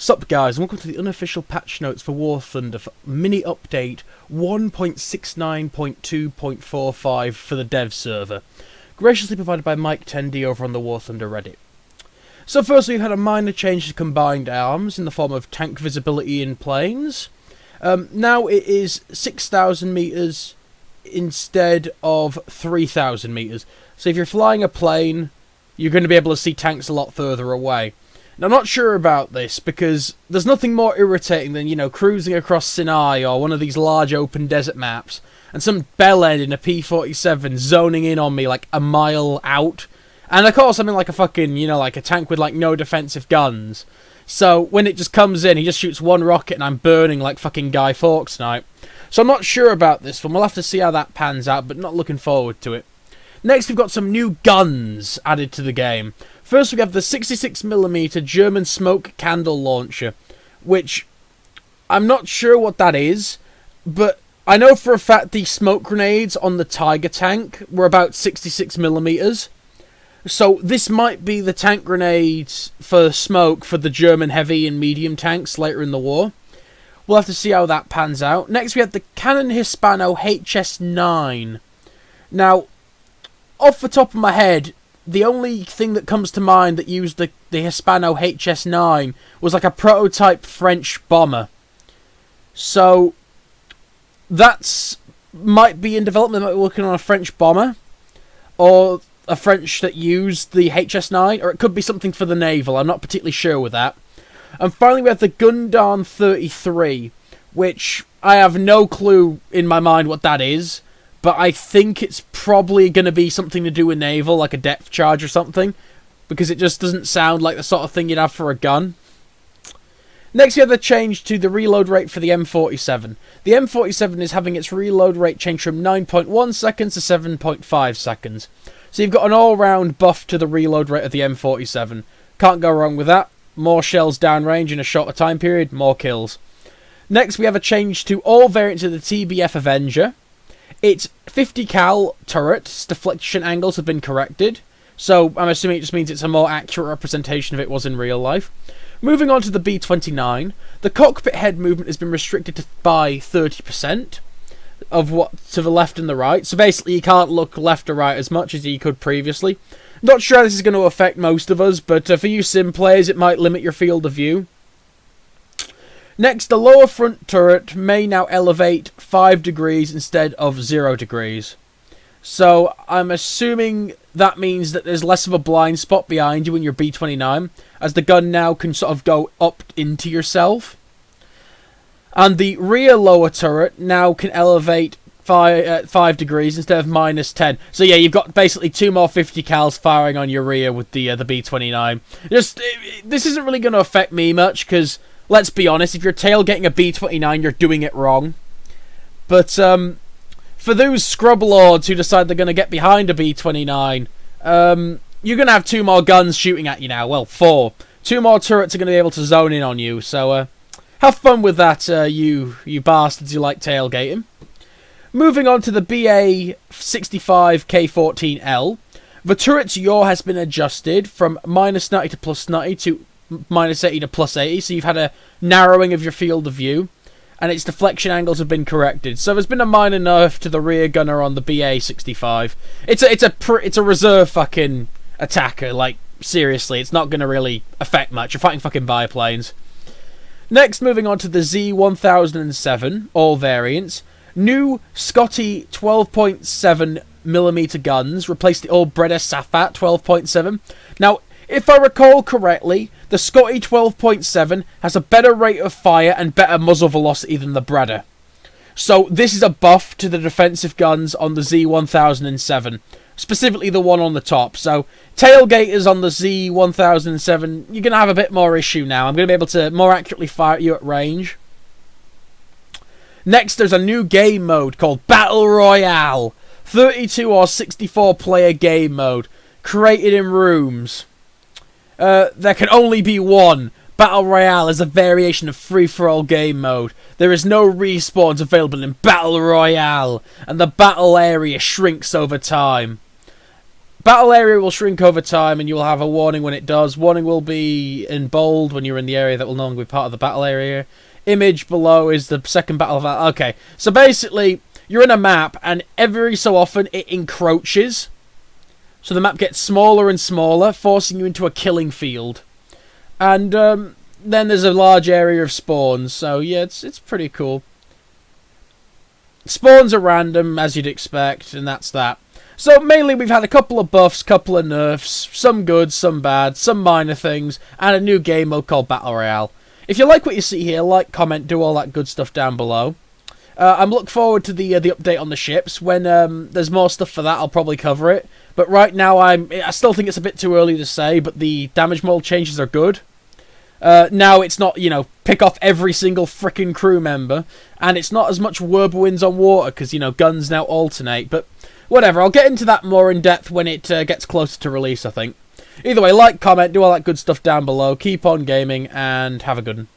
Sup guys, and welcome to the unofficial patch notes for War Thunder for mini update 1.69.2.45 for the dev server. Graciously provided by Mike Tendy over on the War Thunder Reddit. So firstly, we've had a minor change to combined arms in the form of tank visibility in planes. Now it is 6,000 meters instead of 3,000 meters. So if you're flying a plane, you're going to be able to see tanks a lot further away. Now, I'm not sure about this, because there's nothing more irritating than, cruising across Sinai or one of these large open desert maps, and some bellend in a P-47 zoning in on me like a mile out. And of course, I'm in like a fucking, like a tank with like no defensive guns. So when it just comes in, he just shoots one rocket and I'm burning like fucking Guy Fawkes tonight. So I'm not sure about this one. We'll have to see how that pans out, but not looking forward to it. Next, we've got some new guns added to the game. First, we have the 66mm German smoke candle launcher, which I'm not sure what that is, but I know for a fact the smoke grenades on the Tiger tank were about 66mm. So this might be the tank grenades for smoke for the German heavy and medium tanks later in the war. We'll have to see how that pans out. Next, we have the Canon Hispano HS9. Now, off the top of my head, the only thing that comes to mind that used the Hispano HS9 was like a prototype French bomber. So that's might be in development. They might be working on a French bomber, or a French that used the HS9, or it could be something for the naval. I'm not particularly sure with that. And finally, we have the Gundam 33, which I have no clue in my mind what that is. But I think it's probably going to be something to do with naval, like a depth charge or something. Because it just doesn't sound like the sort of thing you'd have for a gun. Next, we have the change to the reload rate for the M47. The M47 is having its reload rate change from 9.1 seconds to 7.5 seconds. So you've got an all-round buff to the reload rate of the M47. Can't go wrong with that. More shells downrange in a shorter time period, more kills. Next, we have a change to all variants of the TBF Avenger. Its 50 cal turret's deflection angles have been corrected, so I'm assuming it just means it's a more accurate representation of it was in real life. Moving on to the B-29, the cockpit head movement has been restricted by 30% of what to the left and the right, so basically you can't look left or right as much as you could previously. Not sure how this is going to affect most of us, but for you sim players it might limit your field of view. Next, the lower front turret may now elevate 5 degrees instead of 0 degrees. So, I'm assuming that means that there's less of a blind spot behind you in your B-29, as the gun now can sort of go up into yourself. And the rear lower turret now can elevate 5 degrees instead of minus 10. So yeah, you've got basically 2 more 50 cals firing on your rear with the B-29. This isn't really going to affect me much, because let's be honest, if you're tailgating a B-29, you're doing it wrong. But for those scrub lords who decide they're going to get behind a B-29, you're going to have 2 more guns shooting at you now. Well, 4. 2 more turrets are going to be able to zone in on you. So have fun with that, you bastards who like tailgating. Moving on to the BA-65K14L. The turret's yaw has been adjusted from minus 90 to plus 90 to minus 80 to plus 80, so you've had a narrowing of your field of view, and its deflection angles have been corrected. So there's been a minor nerf to the rear gunner on the BA-65. It's a reserve fucking attacker, like, seriously, it's not going to really affect much. You're fighting fucking biplanes. Next, moving on to the Z1007, all variants. New Scotty 12.7mm guns replaced the old Breda Safat 12.7. Now, if I recall correctly, the Scotty 12.7 has a better rate of fire and better muzzle velocity than the Breda. So this is a buff to the defensive guns on the Z1007, specifically the one on the top. So tailgaters on the Z1007, you're going to have a bit more issue now. I'm going to be able to more accurately fire at you at range. Next, there's a new game mode called Battle Royale. 32 or 64 player game mode, created in rooms. There can only be one. Battle Royale is a variation of free-for-all game mode. There is no respawns available in Battle Royale, and the battle area shrinks over time. Battle area will shrink over time, and you will have a warning when it does. Warning will be in bold when you're in the area that will no longer be part of the battle area. Image below is the second battle. Okay, so basically, you're in a map, and every so often it encroaches. So the map gets smaller and smaller, forcing you into a killing field. And then there's a large area of spawns. So yeah, it's pretty cool. Spawns are random, as you'd expect, and that's that. So mainly we've had a couple of buffs, couple of nerfs, some good, some bad, some minor things, and a new game mode called Battle Royale. If you like what you see here, like, comment, do all that good stuff down below. I'm looking forward to the update on the ships. When there's more stuff for that, I'll probably cover it. But right now, I still think it's a bit too early to say, but the damage model changes are good. Now it's not, pick off every single frickin' crew member, and it's not as much whirlwinds on water, because, guns now alternate, but whatever, I'll get into that more in depth when it gets closer to release, I think. Either way, like, comment, do all that good stuff down below, keep on gaming, and have a good one.